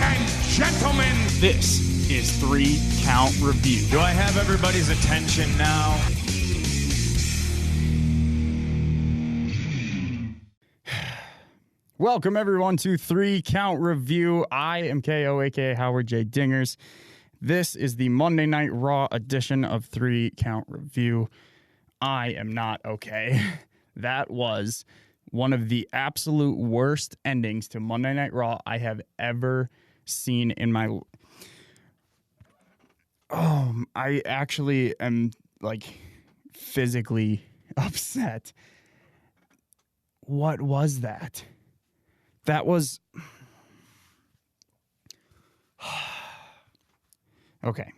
and gentlemen, this is 3 Count Review. Do I have everybody's attention now? Welcome, everyone, to 3 Count Review. I am KO, a.k.a. Howard J. Dingers. This is the Monday Night Raw edition of 3 Count Review. I am not okay. That was one of the absolute worst endings to Monday Night Raw I have ever seen in my... I actually am, physically upset. What was that? That was... Okay.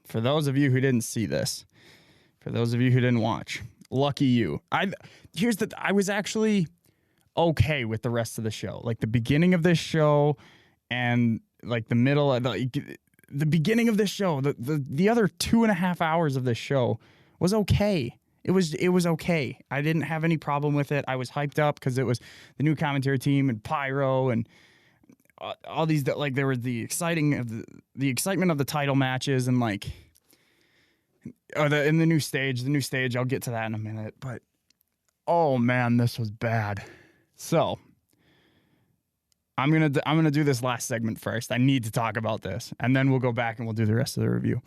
For those of you who didn't see this, for those of you who didn't watch, lucky you. I was actually okay with the rest of the show. Like the beginning of this show and the middle of the beginning of this show, the other 2.5 hours of this show was okay. It was okay. I didn't have any problem with it. I was hyped up because it was the new commentary team and Pyro and all these there was the excitement of the title matches and in the new stage. I'll get to that in a minute. But oh man, this was bad. So I'm gonna do this last segment first. I need to talk about this, and then we'll go back and we'll do the rest of the review.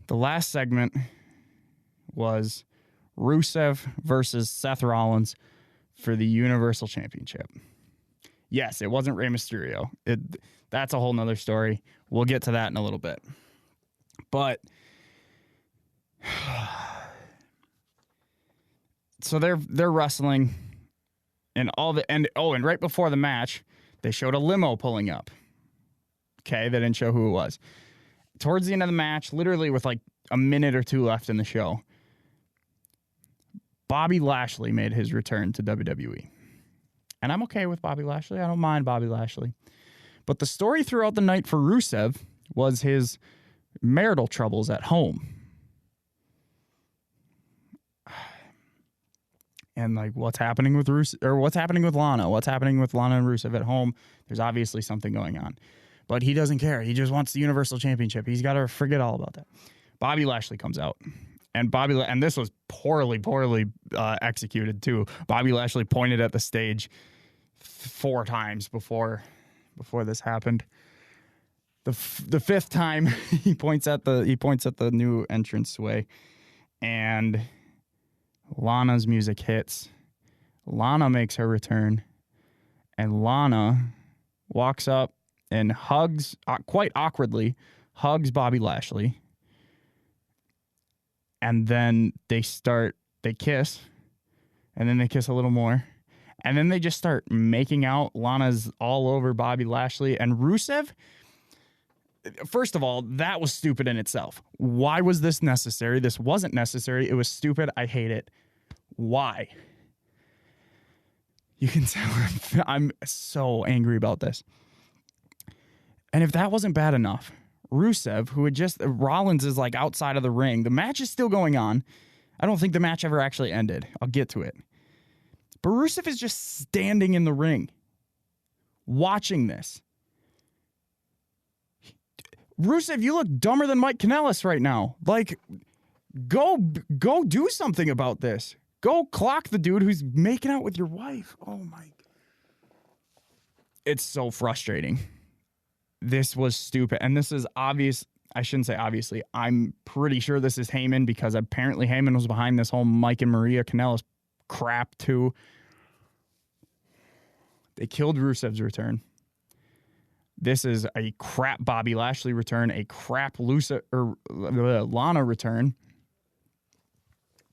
The last segment was Rusev versus Seth Rollins for the Universal Championship. Yes, it wasn't Rey Mysterio. That's a whole nother story. We'll get to that in a little bit. But so they're wrestling and right before the match, they showed a limo pulling up. Okay, they didn't show who it was. Towards the end of the match, literally with a minute or two left in the show, Bobby Lashley made his return to WWE. And I'm okay with Bobby Lashley. I don't mind Bobby Lashley. But the story throughout the night for Rusev was his marital troubles at home. And what's happening with Rusev, or what's happening with Lana? What's happening with Lana and Rusev at home? There's obviously something going on. But he doesn't care. He just wants the Universal Championship. He's got to forget all about that. Bobby Lashley comes out. And this was poorly executed too. Bobby Lashley pointed at the stage 4 times before this happened. The fifth time he points at the new entranceway, and Lana's music hits. Lana makes her return, and Lana walks up and hugs, quite awkwardly, Bobby Lashley. And then they kiss, and then they kiss a little more. And then they just start making out. Lana's all over Bobby Lashley. And Rusev, first of all, that was stupid in itself. Why was this necessary? This wasn't necessary. It was stupid. I hate it. Why? You can tell I'm so angry about this. And if that wasn't bad enough, Rusev, Rollins is outside of the ring. The match is still going on. I don't think the match ever actually ended. I'll get to it. But Rusev is just standing in the ring, watching this. Rusev, you look dumber than Mike Kanellis right now. Go do something about this. Go clock the dude who's making out with your wife. Oh my. It's so frustrating. This was stupid. And this is obvious. I shouldn't say obviously. I'm pretty sure this is Heyman, because apparently Heyman was behind this whole Mike and Maria Kanellis crap too. They killed Rusev's return. This is a crap Bobby Lashley return, a crap Lana return.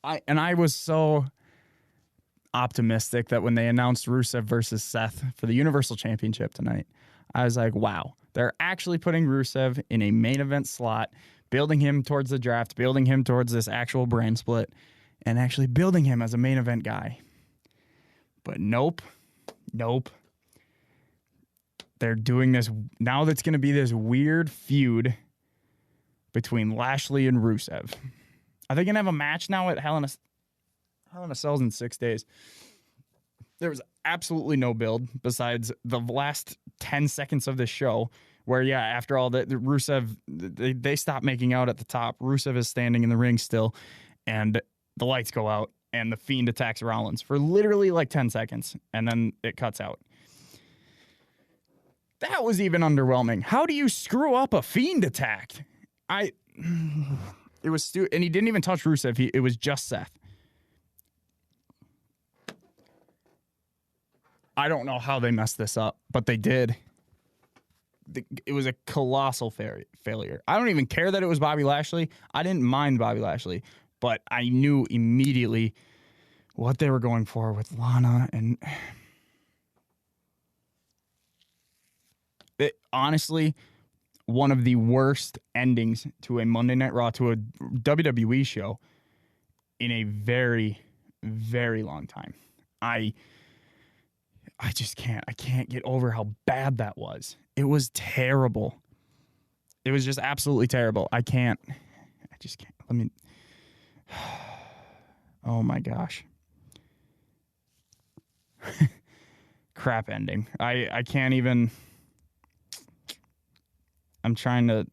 I was so optimistic that when they announced Rusev versus Seth for the Universal Championship tonight, I was like, wow, they're actually putting Rusev in a main event slot, building him towards the draft, building him towards this actual brand split, and actually building him as a main event guy. But nope. They're doing this. Now that's going to be this weird feud between Lashley and Rusev. Are they going to have a match now at Hell in a Cell's in 6 days? There was absolutely no build besides the last 10 seconds of this show where, yeah, after all that, Rusev, they stop making out at the top. Rusev is standing in the ring still, and the lights go out, and the Fiend attacks Rollins for literally like 10 seconds, and then it cuts out. That was even underwhelming. How do you screw up a Fiend attack? It was and he didn't even touch Rusev. It was just Seth. I don't know how they messed this up, but they did. It was a colossal failure. I don't even care that it was Bobby Lashley. I didn't mind Bobby Lashley, but I knew immediately what they were going for with Lana, and honestly, one of the worst endings to a Monday Night Raw, to a WWE show in a very, very long time. I just can't. I can't get over how bad that was. It was terrible. It was just absolutely terrible. I just can't. Let me. Oh my gosh. Crap ending. I can't even. I'm trying to.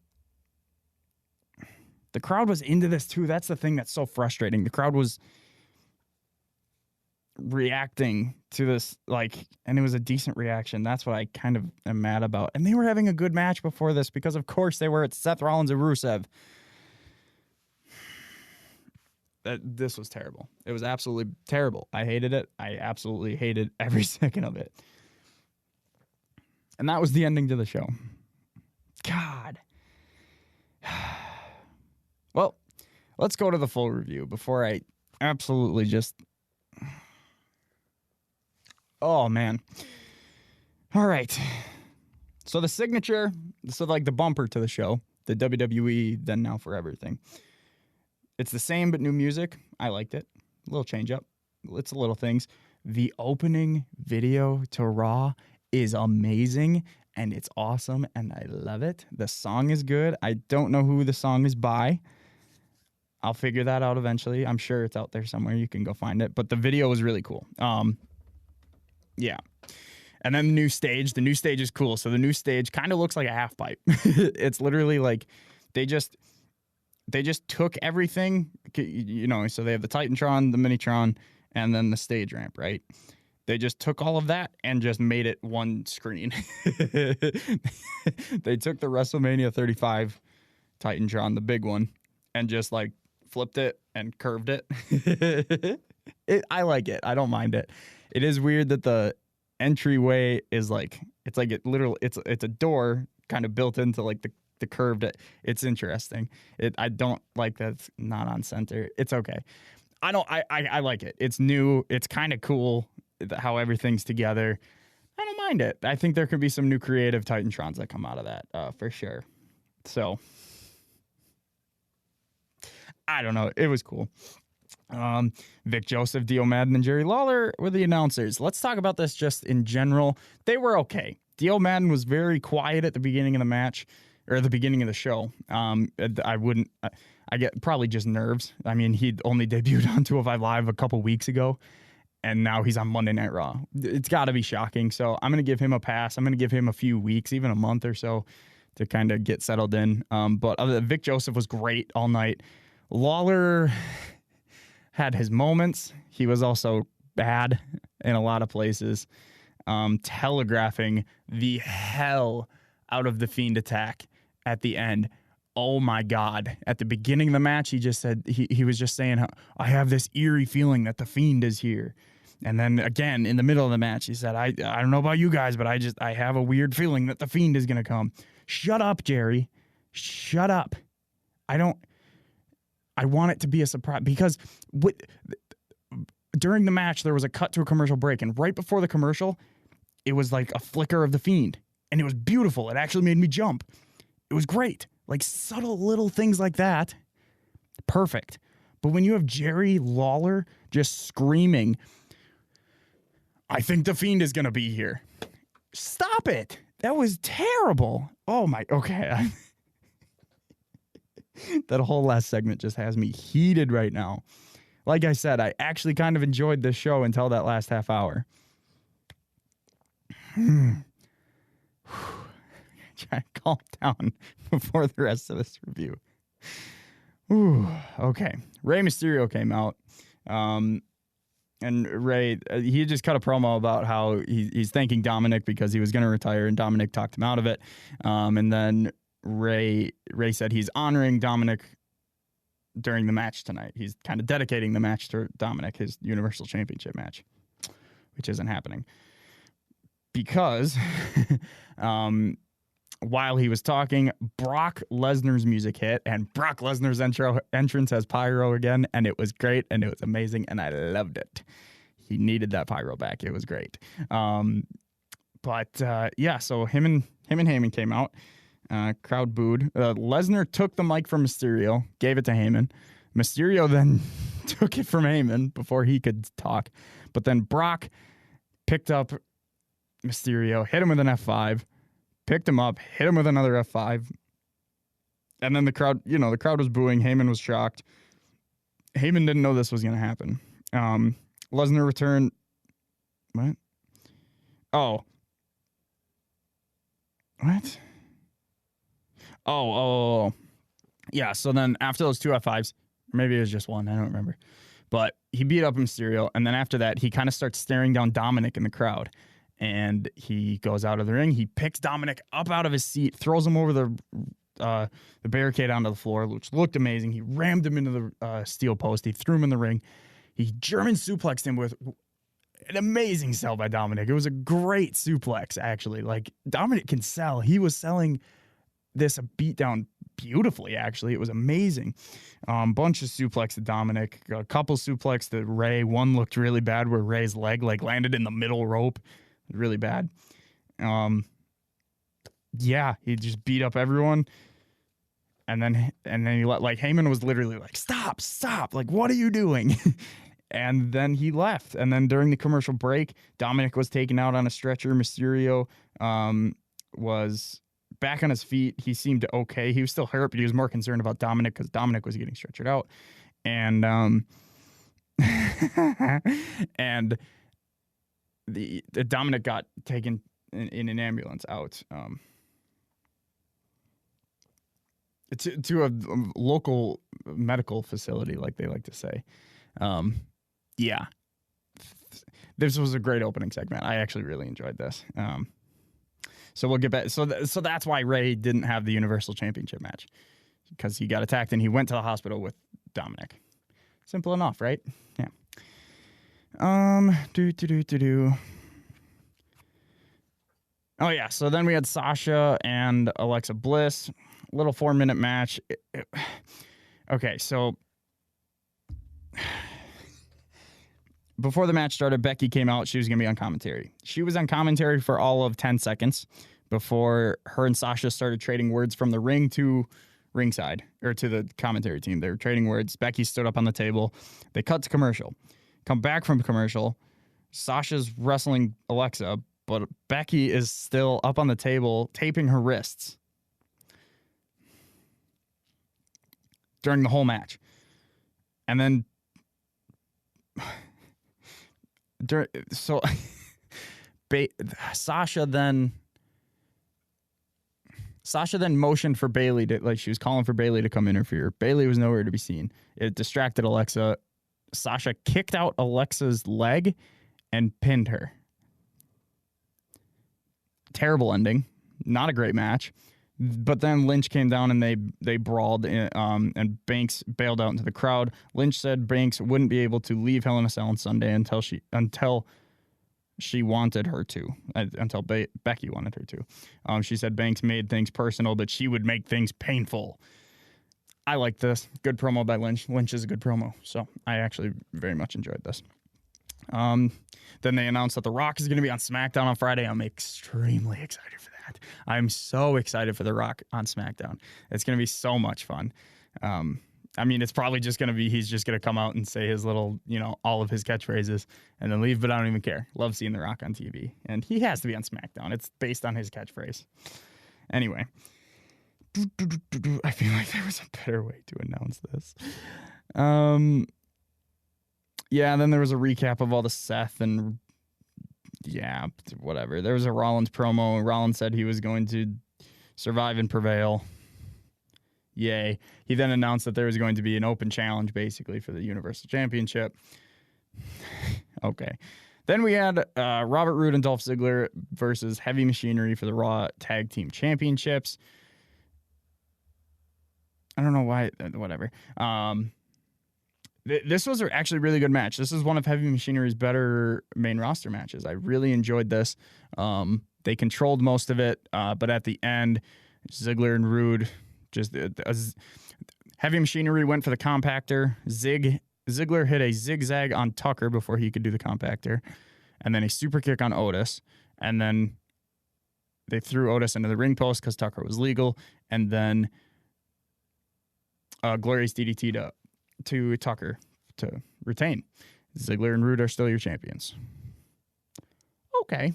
The crowd was into this too. That's the thing that's so frustrating. The crowd was reacting to this, and it was a decent reaction. That's what I kind of am mad about. And they were having a good match before this because, of course, they were. It's Seth Rollins and Rusev. This was terrible. It was absolutely terrible. I hated it. I absolutely hated every second of it. And that was the ending to the show. God. Well, let's go to the full review before I absolutely just... Oh, man. All right. So the signature, the bumper to the show, the WWE Then Now Forever thing. It's the same but new music. I liked it. A little change up. It's little things. The opening video to Raw is amazing, and it's awesome, and I love it. The song is good. I don't know who the song is by. I'll figure that out eventually. I'm sure it's out there somewhere. You can go find it. But the video was really cool. Yeah. And then the new stage. The new stage is cool. So the new stage kind of looks like a half pipe. It's literally like they just took everything, so they have the Titantron, the Minitron, and then the stage ramp, right? They just took all of that and just made it one screen. They took the WrestleMania 35 Titantron, the big one, and just flipped it and curved it. I like it. I don't mind it. It is weird that the entryway is it's a door kind of built into the curved. It's interesting. I don't like that it's not on center. It's okay. I like it. It's new. It's kind of cool how everything's together. I don't mind it. I think there could be some new creative Titantrons that come out of that for sure. So I don't know. It was cool. Vic Joseph, Dio Madden, and Jerry Lawler were the announcers. Let's talk about this just in general. They were okay. Dio Madden was very quiet at the beginning of the match, or the beginning of the show. I get probably just nerves. I mean, he'd only debuted on 205 Live a couple weeks ago, and now he's on Monday Night Raw. It's got to be shocking. So I'm going to give him a pass. I'm going to give him a few weeks, even a month or so, to kind of get settled in. But Vic Joseph was great all night. Lawler had his moments. He was also bad in a lot of places, telegraphing the hell out of the Fiend attack at the end. Oh my God. At the beginning of the match, he just said, he was just saying, I have this eerie feeling that the Fiend is here. And then again, in the middle of the match, he said, I don't know about you guys, but I have a weird feeling that the Fiend is going to come. Shut up, Jerry. Shut up. I want it to be a surprise, because during the match, there was a cut to a commercial break. And right before the commercial, it was like a flicker of the Fiend. And it was beautiful. It actually made me jump. It was great. Subtle little things like that. Perfect. But when you have Jerry Lawler just screaming, I think the Fiend is going to be here. Stop it. That was terrible. Oh my, okay. That whole last segment just has me heated right now. Like I said, I actually kind of enjoyed this show until that last half hour. Calm all down before the rest of this review. Ooh, okay. Rey Mysterio came out. And Rey, he just cut a promo about how he's thanking Dominic because he was going to retire, and Dominic talked him out of it. And then Rey said he's honoring Dominic during the match tonight. He's kind of dedicating the match to Dominic, his Universal Championship match, which isn't happening. Because while he was talking, Brock Lesnar's music hit, and Brock Lesnar's entrance has pyro again, and it was great, and it was amazing, and I loved it. He needed that pyro back. It was great. Yeah, so him and Heyman came out. Crowd booed. Lesnar took the mic from Mysterio, gave it to Heyman. Mysterio then took it from Heyman before he could talk. But then Brock picked up Mysterio, hit him with an F5, picked him up, hit him with another F5. And then the crowd was booing. Heyman was shocked. Heyman didn't know this was going to happen. Lesnar returned. What? Oh. What? Oh. Yeah, so then after those two F5s, maybe it was just one, I don't remember. But he beat up Mysterio, and then after that, he kind of starts staring down Dominic in the crowd. And he goes out of the ring. He picks Dominic up out of his seat, throws him over the barricade onto the floor, which looked amazing. He rammed him into the steel post. He threw him in the ring. He German suplexed him with an amazing sell by Dominic. It was a great suplex, actually. Like, Dominic can sell. He was selling this beatdown beautifully, actually. It was amazing. Bunch of suplex to Dominic, a couple suplex to Rey. One looked really bad where Rey's leg landed in the middle rope. Really bad. Yeah, he just beat up everyone. And then he Heyman was literally like, stop, like, what are you doing? And then he left. And then during the commercial break, Dominic was taken out on a stretcher. Mysterio was back on his feet. He seemed okay. He was still hurt, but he was more concerned about Dominic because Dominic was getting stretchered out. And and the Dominic got taken in an ambulance out to a local medical facility, like they like to say. Yeah, this was a great opening segment. I actually really enjoyed this. So we'll get back. So that's why Rey didn't have the Universal Championship match, because he got attacked and he went to the hospital with Dominic. Simple enough, right? Yeah. Oh yeah, so then we had Sasha and Alexa Bliss, little 4-minute match. Okay, so before the match started, Becky came out. She was going to be on commentary. She was on commentary for all of 10 seconds before her and Sasha started trading words from the ring to ringside, or to the commentary team. They were trading words. Becky stood up on the table. They cut to commercial. Come back from commercial. Sasha's wrestling Alexa, but Becky is still up on the table taping her wrists during the whole match. And then Sasha then motioned for Bayley to, like, she was calling for Bayley to come interfere. Bayley was nowhere to be seen. It distracted Alexa. Sasha kicked out Alexa's leg and pinned her. Terrible ending. Not a great match. But then Lynch came down and they brawled, and Banks bailed out into the crowd. Lynch said Banks wouldn't be able to leave Hell in a Cell on Sunday until she wanted her to, until Becky wanted her to. She said Banks made things personal, but she would make things painful. I like this. Good promo by Lynch. Lynch is a good promo, so I actually very much enjoyed this. Then they announced that The Rock is going to be on SmackDown on Friday. I'm extremely excited for that. I'm so excited for The Rock on SmackDown. It's going to be so much fun. I mean, it's probably just going to be, he's just going to come out and say his little, all of his catchphrases and then leave, but I don't even care. Love seeing The Rock on TV. And he has to be on SmackDown. It's based on his catchphrase. Anyway. I feel like there was a better way to announce this. Yeah, then there was a recap of all the Seth and whatever. There was a Rollins promo. Rollins said he was going to Survive and prevail. Yay. He then announced that there was going to be an open challenge, basically, for the Universal Championship. Okay. Then we had Robert Roode and Dolph Ziggler versus Heavy Machinery for the Raw Tag Team Championships. I don't know why, whatever. This was actually a really good match. This is one of Heavy Machinery's better main roster matches. I really enjoyed this. They controlled most of it, but at the end, Ziggler and Roode just Heavy Machinery went for the compactor. Ziggler hit a zigzag on Tucker before he could do the compactor, and then a super kick on Otis, and then they threw Otis into the ring post because Tucker was legal, and then Glorious DDT to Tucker to retain. Ziggler and Roode are still your champions. Okay.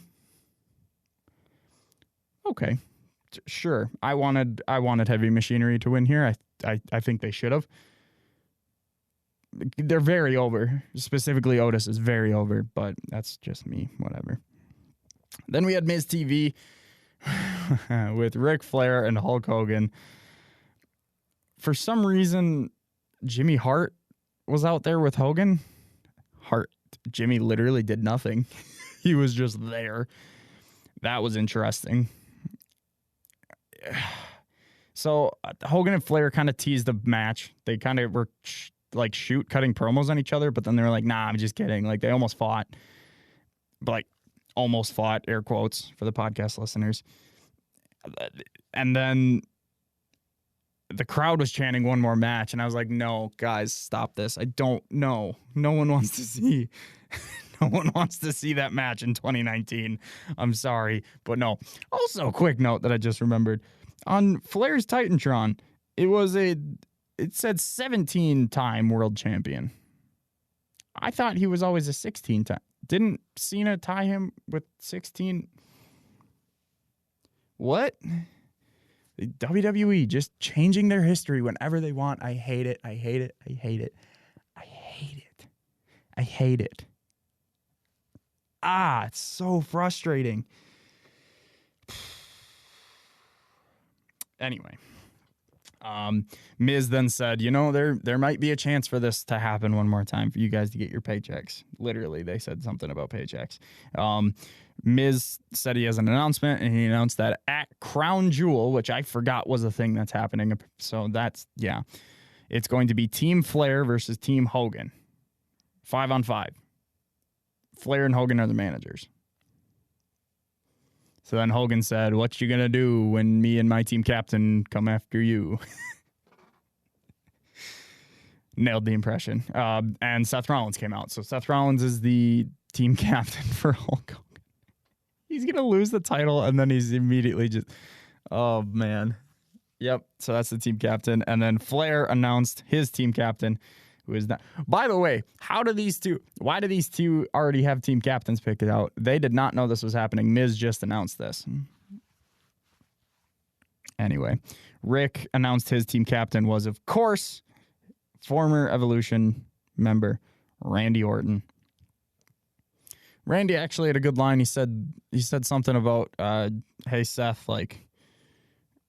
Sure. I wanted Heavy Machinery to win here. I think they should have. They're very over. Specifically, Otis is very over, but that's just me. Whatever. Then we had Miz TV with Ric Flair and Hulk Hogan. For some reason, Jimmy Hart was out there with Hogan. Jimmy literally did nothing. He was just there. That was interesting. So Hogan and Flair kind of teased the match. They kind of were cutting promos on each other, but then they were like, nah, I'm just kidding. Like, they almost fought. But like, almost fought, air quotes for the podcast listeners. And then the crowd was chanting one more match, and I was like, no, guys, stop this. I don't know. No one wants to see no one wants to see that match in 2019. I'm sorry, but no. Also, quick note that I just remembered. On Flair's Titantron, it said 17-time world champion. I thought he was always a 16-time. Didn't Cena tie him with 16? What? The WWE just changing their history whenever they want. I hate it. I hate it. I hate it. I hate it. I hate it. It's so frustrating. Anyway, Miz then said, there might be a chance for this to happen one more time for you guys to get your paychecks. Literally, they said something about paychecks. Miz said he has an announcement, and he announced that at Crown Jewel, which I forgot was a thing that's happening. So it's going to be Team Flair versus Team Hogan. 5-on-5. Flair and Hogan are the managers. So then Hogan said, what you gonna do when me and my team captain come after you? Nailed the impression. And Seth Rollins came out. So Seth Rollins is the team captain for Hulk Hogan. He's going to lose the title, and then he's immediately just... Oh, man. Yep, so that's the team captain. And then Flair announced his team captain, who is not... By the way, why do these two already have team captains picked out? They did not know this was happening. Miz just announced this. Anyway, Rick announced his team captain was, of course, former Evolution member Randy Orton. Randy actually had a good line. He said something about, hey, Seth, like,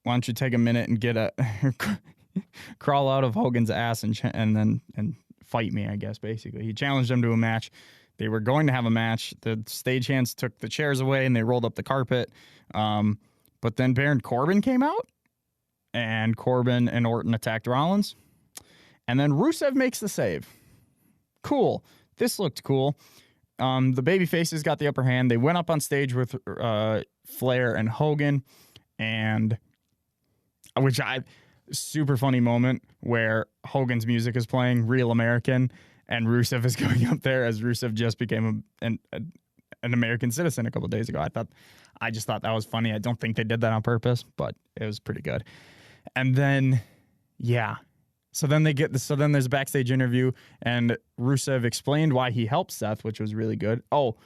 why don't you take a minute and crawl out of Hogan's ass and fight me, I guess, basically. He challenged him to a match. They were going to have a match. The stagehands took the chairs away and they rolled up the carpet. But then Baron Corbin came out, and Corbin and Orton attacked Rollins. And then Rusev makes the save. Cool. This looked cool. The babyfaces got the upper hand. They went up on stage with Flair and Hogan, and super funny moment where Hogan's music is playing, Real American, and Rusev is going up there as Rusev just became an American citizen a couple of days ago. I just thought that was funny. I don't think they did that on purpose, but it was pretty good. And then, yeah. So then there's a backstage interview, and Rusev explained why he helped Seth, which was really good. Oh,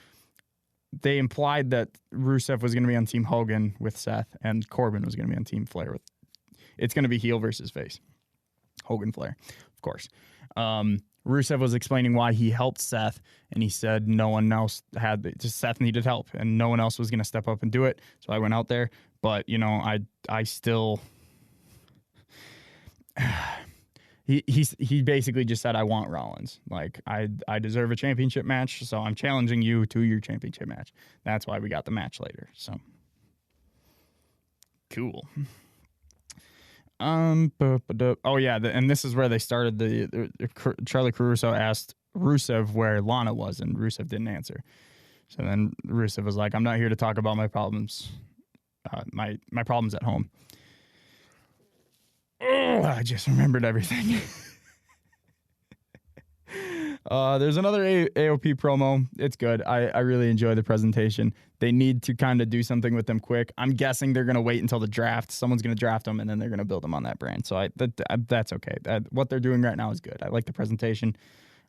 they implied that Rusev was going to be on Team Hogan with Seth, and Corbin was going to be on Team Flair with. It's going to be heel versus face. Hogan Flair, of course. Rusev was explaining why he helped Seth, and he said no one else just Seth needed help, and no one else was going to step up and do it. So I went out there, but I still. He basically just said, I want Rollins. Like, I deserve a championship match, so I'm challenging you to your championship match. That's why we got the match later. So cool. Oh yeah, and this is where they started Charlie Caruso asked Rusev where Lana was, and Rusev didn't answer. So then Rusev was like, I'm not here to talk about my problems, my problems at home. Oh, I just remembered everything. There's another AOP promo. It's good. I really enjoy the presentation. They need to kind of do something with them quick. I'm guessing they're going to wait until the draft. Someone's going to draft them, and then they're going to build them on that brand. So that's okay. What they're doing right now is good. I like the presentation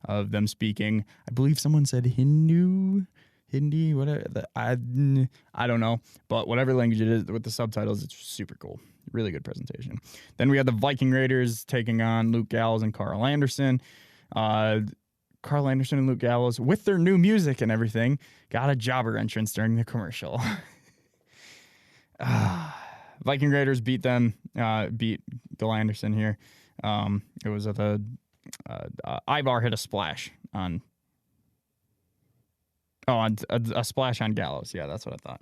of them speaking. I believe someone said Hindi, whatever. I don't know. But whatever language it is with the subtitles, it's super cool. Really good presentation. Then we had the Viking Raiders taking on Luke Gallows and Carl Anderson. Carl Anderson and Luke Gallows, with their new music and everything, got a jobber entrance during the commercial. Viking Raiders beat Bill Anderson here. It was at the Ivar hit a splash on a splash on Gallows. Yeah, that's what I thought.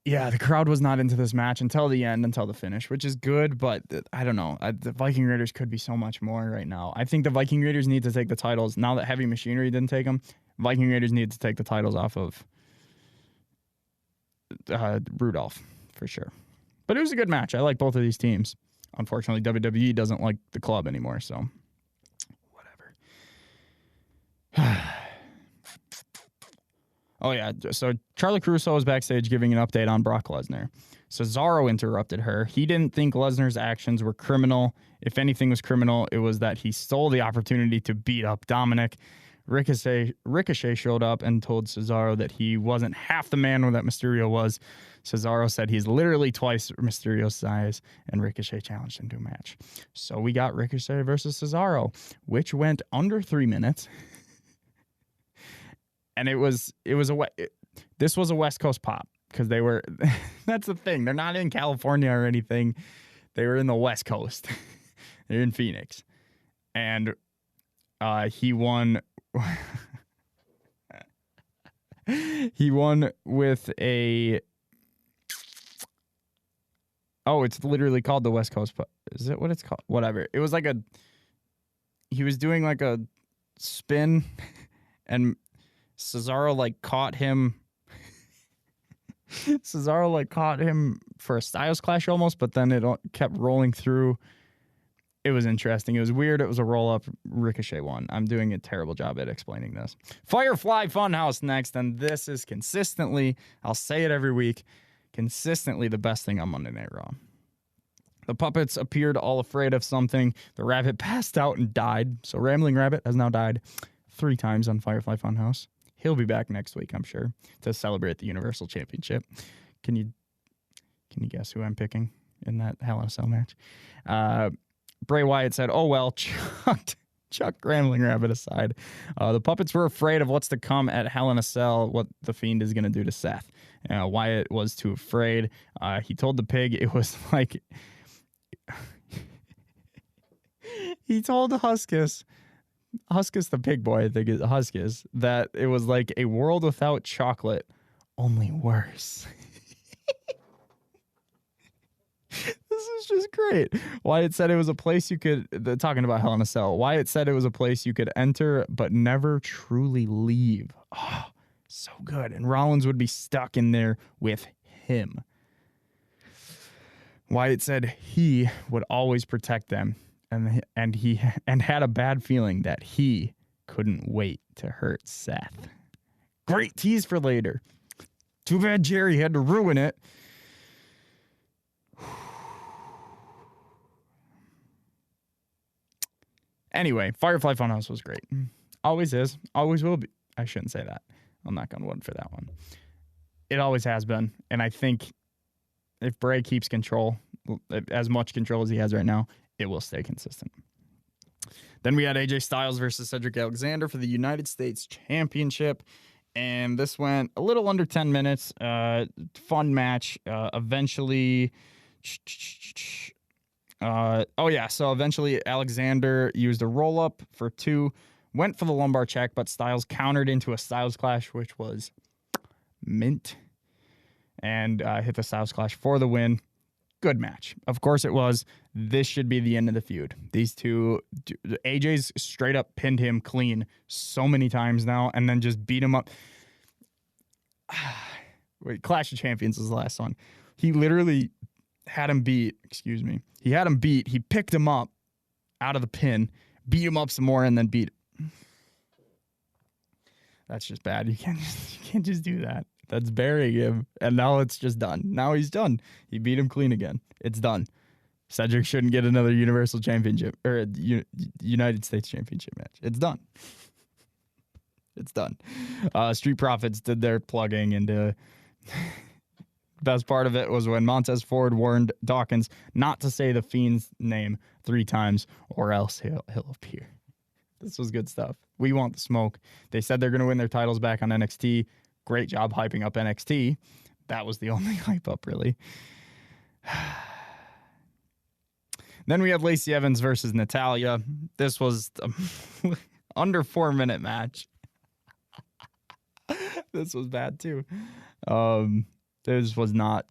Yeah, the crowd was not into this match until the end, until the finish, which is good, but I don't know. The Viking Raiders could be so much more right now. I think the Viking Raiders need to take the titles. Now that Heavy Machinery didn't take them, Viking Raiders need to take the titles off of Rudolph, for sure. But it was a good match. I like both of these teams. Unfortunately, WWE doesn't like the club anymore, so whatever. Oh, yeah. So Charlie Caruso was backstage giving an update on Brock Lesnar. Cesaro interrupted her. He didn't think Lesnar's actions were criminal. If anything was criminal, it was that he stole the opportunity to beat up Dominic. Ricochet showed up and told Cesaro that he wasn't half the man that Mysterio was. Cesaro said he's literally twice Mysterio's size, and Ricochet challenged him to a match. So we got Ricochet versus Cesaro, which went under 3 minutes. And this was a West Coast pop because they were, that's the thing. They're not in California or anything. They were in the West Coast. They're in Phoenix. And he won. He won with a. Oh, it's literally called the West Coast pop. Is it what it's called? Whatever. It was like he was doing like a spin and Cesaro caught him. Cesaro caught him for a Styles Clash almost, but then it kept rolling through. It was interesting. It was weird. It was a roll up. Ricochet won. I'm doing a terrible job at explaining this. Firefly Funhouse next, and this is consistently, I'll say it every week, consistently the best thing on Monday Night Raw. The puppets appeared all afraid of something. The rabbit passed out and died. So Rambling Rabbit has now died 3 times on Firefly Funhouse. He'll be back next week, I'm sure, to celebrate the Universal Championship. Can you guess who I'm picking in that Hell in a Cell match? Bray Wyatt said, "Oh well, Chuck Rambling Rabbit aside, the puppets were afraid of what's to come at Hell in a Cell, what the Fiend is going to do to Seth." Wyatt was too afraid. He told the pig it was like he told Huskus the pig boy, I think it's Huskus, that it was like a world without chocolate, only worse. This is just great. Wyatt said it was a place you could, talking about Hell in a Cell, Wyatt said it was a place you could enter but never truly leave. Oh, so good. And Rollins would be stuck in there with him. Wyatt said he would always protect them. And he had a bad feeling that he couldn't wait to hurt Seth. Great tease for later. Too bad Jerry had to ruin it. Anyway, Firefly Funhouse was great. Always is. Always will be. I shouldn't say that. I'll knock on wood for that one. It always has been. And I think if Bray keeps control, as much control as he has right now, it will stay consistent. Then we had AJ Styles versus Cedric Alexander for the United States Championship. And this went a little under 10 minutes. Fun match. Eventually... So eventually Alexander used a roll-up for 2, went for the lumbar check, but Styles countered into a Styles Clash, which was mint, and hit the Styles Clash for the win. Good match. Of course it was. This should be the end of the feud. These two, AJ's straight up pinned him clean so many times now, and then just beat him up. Wait, Clash of Champions was the last one. He literally had him beat, he had him beat, he picked him up out of the pin, beat him up some more, and then beat him. That's just bad. You can't just do that. That's burying him, and now it's just done. Now he's done. He beat him clean again. It's done. Cedric shouldn't get another Universal Championship, or United States Championship match. It's done. It's done. Street Profits did their plugging, and best part of it was when Montez Ford warned Dawkins not to say the Fiend's name 3 times or else he'll appear. This was good stuff. We want the smoke. They said they're going to win their titles back on NXT. Great job hyping up NXT. That was the only hype up, really. Then we have Lacey Evans versus Natalya. This was under 4-minute match. This was bad, too. This was not,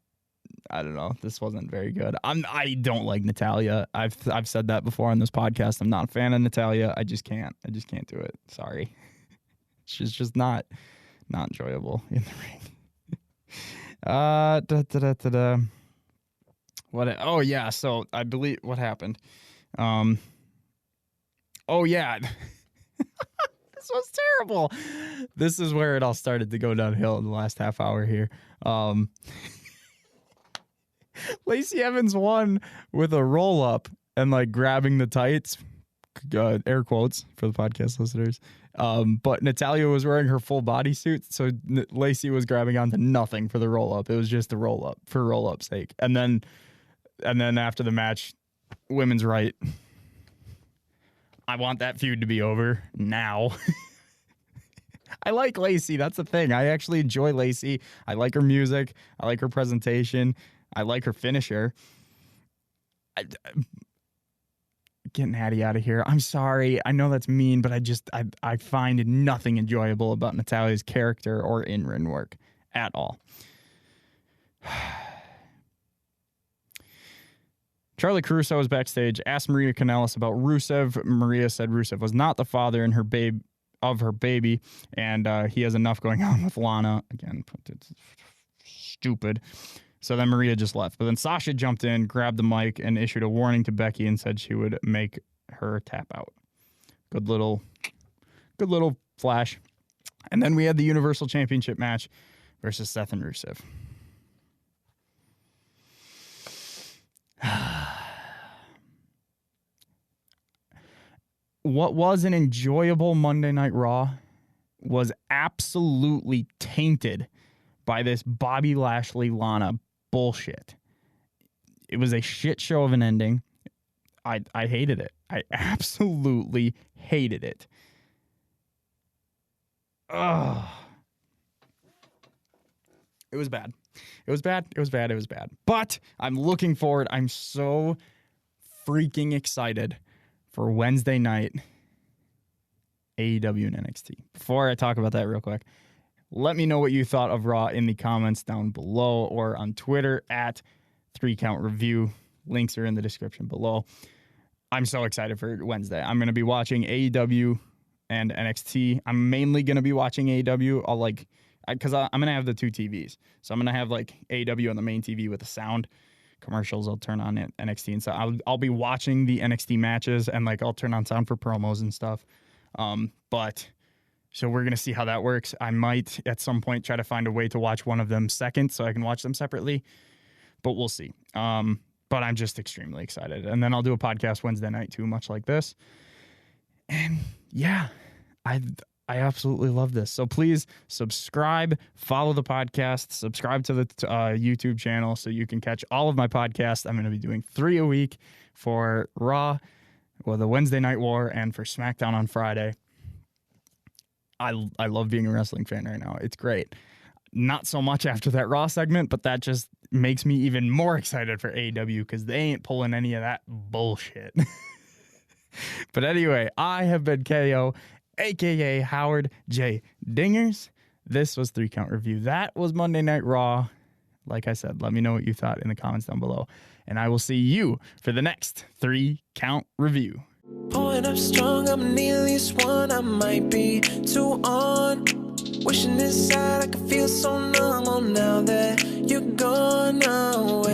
I don't know. This wasn't very good. I don't like Natalya. I've said that before on this podcast. I'm not a fan of Natalya. I just can't do it. Sorry. She's just not enjoyable in the ring. What? Oh yeah. So I believe what happened. Oh yeah. This was terrible. This is where it all started to go downhill in the last half hour here. Lacey Evans won with a roll up and like grabbing the tights, air quotes for the podcast listeners. But Natalya was wearing her full bodysuit, so Lacey was grabbing onto nothing for the roll up. It was just a roll up for roll up's sake. And then after the match, women's right. I want that feud to be over now. I like Lacey. That's the thing. I actually enjoy Lacey. I like her music. I like her presentation. I like her finisher. Getting Hattie out of here. I'm sorry. I know that's mean, but I find nothing enjoyable about Natalya's character or in-ring work at all. Charlie Caruso was backstage, asked Maria Kanellis about Rusev. Maria said Rusev was not the father in her baby, and he has enough going on with Lana. Again, it's stupid. So then Maria just left. But then Sasha jumped in, grabbed the mic, and issued a warning to Becky and said she would make her tap out. Good little flash. And then we had the Universal Championship match versus Seth and Rusev. What was an enjoyable Monday Night Raw was absolutely tainted by this Bobby Lashley-Lana bullshit. It was a shit show of an ending. I hated it. I absolutely hated it. Ugh. It was bad. It was bad. But I'm looking forward. I'm so freaking excited for Wednesday night AEW and NXT. Before I talk about that real quick, let me know what you thought of Raw in the comments down below or on Twitter at 3CountReview. Links are in the description below. I'm so excited for Wednesday. I'm going to be watching AEW and NXT. I'm mainly going to be watching AEW. Because I'm going to have the 2 TVs. So I'm going to have like AEW on the main TV with the sound. Commercials, I'll turn on NXT. And so I'll be watching the NXT matches and like I'll turn on sound for promos and stuff. But so we're going to see how that works. I might at some point try to find a way to watch one of them second so I can watch them separately. But we'll see. But I'm just extremely excited. And then I'll do a podcast Wednesday night too, much like this. And yeah, I absolutely love this. So please subscribe, follow the podcast, subscribe to the YouTube channel so you can catch all of my podcasts. I'm going to be doing 3 a week for Raw, well, the Wednesday Night War and for SmackDown on Friday. I love being a wrestling fan right now. It's great. Not so much after that Raw segment, but that just makes me even more excited for AEW because they ain't pulling any of that bullshit. But anyway, I have been KO, a.k.a. Howard J. Dingers. This was 3 Count Review. That was Monday Night Raw. Like I said, let me know what you thought in the comments down below. And I will see you for the next 3 Count Review. Pulling up strong, I'm nearly one. I might be too on. Wishing inside I could feel so numb. Oh, now that you're gone away.